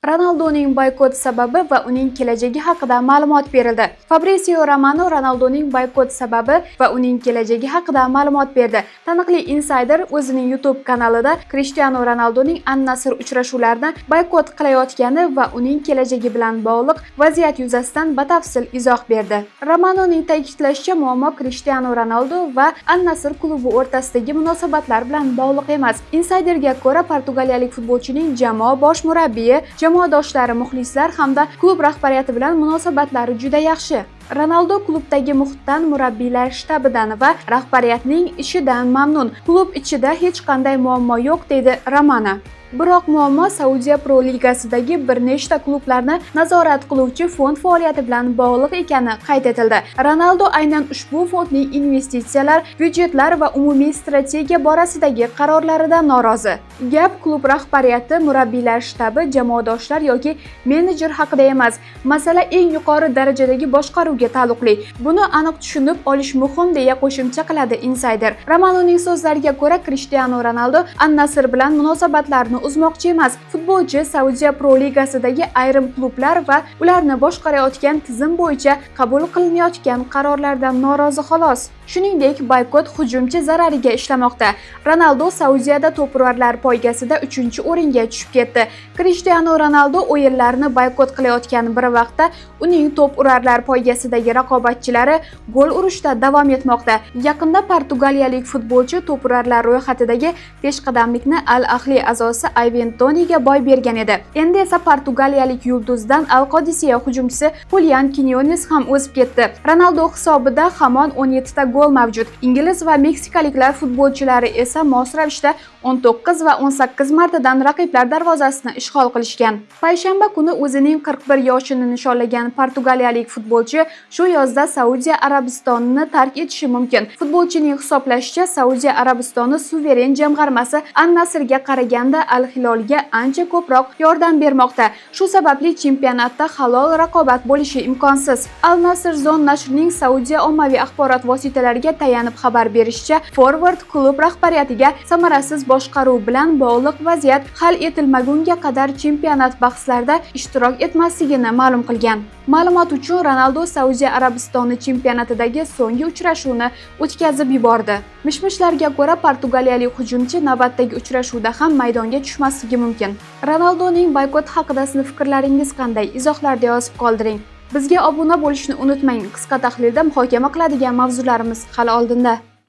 Ronaldoning boykot sababi va uning kelajagi haqida ma'lumot berildi. Fabrizio Romano Ronaldoning boykot sababi va uning kelajagi haqida ma'lumot berdi. Taniqli insider o'zining YouTube kanalida Cristiano Ronaldoning Al-Nassr uchrashuvlarini boykot qilayotgani va uning kelajagi bilan bog'liq vaziyat yuzasidan batafsil izoh berdi. Romanoning ta'kidlashicha, muammo Cristiano Ronaldo va Al-Nassr klubi o'rtasidagi munosabatlar bilan bog'liq emas. Insiderga ko'ra, portugaliyalik futbolchining jamoa bosh murabbiyi, jamoadoshlari, muxlislar hamda klub rahbariyati bilan munosabatlari juda yaxshi. Ronaldo klubdagi muhitdan, murabbiylar shtabidan va rahbariyatning ishidan mamnun. Klub ichida hech qanday muammo yo'q, deydi Romano. Biroq muammo Saudiya Pro Ligasidagi bir nechta klublarni nazorat qiluvchi fond faoliyati bilan bog'liq ekani qayd etildi. Ronaldo aynan ushbu fondning investitsiyalar, byudjetlar va umumiy strategiya borasidagi qarorlaridan norozi. Gap klub rahbariyati, murabbiylar shtabi, jamoadoshlar yoki menejer haqida emas. Masala eng yuqori darajadagi boshqaruvga taalluqli. Buni aniq tushunib olish muhim, deya qo'shimcha qiladi insider. Romanoning so'zlariga ko'ra, Cristiano Ronaldo Al-Nassr bilan munosabatlarni uzmoqchi emas. Futbolchi Saudiya Pro Ligasidagi ayrim klublar va ularni boshqarayotgan tizim bo'yicha qabul qilinayotgan qarorlardan norozi xolos. Shuningdek, boykot hujumchi zarariga ishlamoqda. Ronaldo Saudiyada to'p-urarlar poygasida 3-o'ringa tushib ketdi. Cristiano Ronaldo o'yinlarni boykot qilayotgan bir vaqtda uning to'p-urarlar poygasidagi raqobatchilari gol urishda davom etmoqda. Yaqinda portugaliyalik futbolchi to'p-urarlar ro'yxatidagi peshqadamlikni Al-Ahli a'zosi Ivan Toniga boy bergan edi. Endi esa portugaliyalik yulduzdan Al-Qodisiya hujumchisi Julian Quinones ham o'sib ketdi. Ronaldo hisobida hamon 17 ta gol mavjud. Ingliz va meksikaliklar futbolchilari esa mos ravishda 19 va 18 martadan raqiblar darvozasini ishg'ol qilishgan. Payshanba kuni o'zining 41 yoshini nishonlagan portugaliyalik futbolchi shu yozda Saudiya Arabistonini tark etishi mumkin. Futbolchining hisoblashicha, Saudiya Arabistoni suveren jamg'armasi Al-Nassrga qaraganda Al-Hilolga ancha ko'proq yordam bermoqda. Shu sababli chempionatda halol raqobat bo'lishi imkonsiz. Al-Nassr Zone nashrining Saudiya ommaviy axborot vositalariga tayanib xabar berishicha, forvard klub rahbariyatiga samarasiz boshqaruv bilan bog'liq vaziyat hal etilmagunga qadar chempionat bahslarida ishtirok etmasligini ma'lum qilgan. Ma'lumot uchun, Ronaldo Saudiya Arabistoni chempionatidagi so'nggi uchrashuvni o'tkazib yubordi. Mishmishlarga ko'ra, portugaliyalik hujumchi navbatdagi uchrashuvda ham maydonga tushmasligi mumkin. Ronaldoning boykot haqida sizning fikrlaringiz qanday? Izohlarda yozib qoldiring. Bizga obuna bo'lishni unutmang. Qisqa tahlilda muhokama qiladigan mavzularimiz hali oldinda.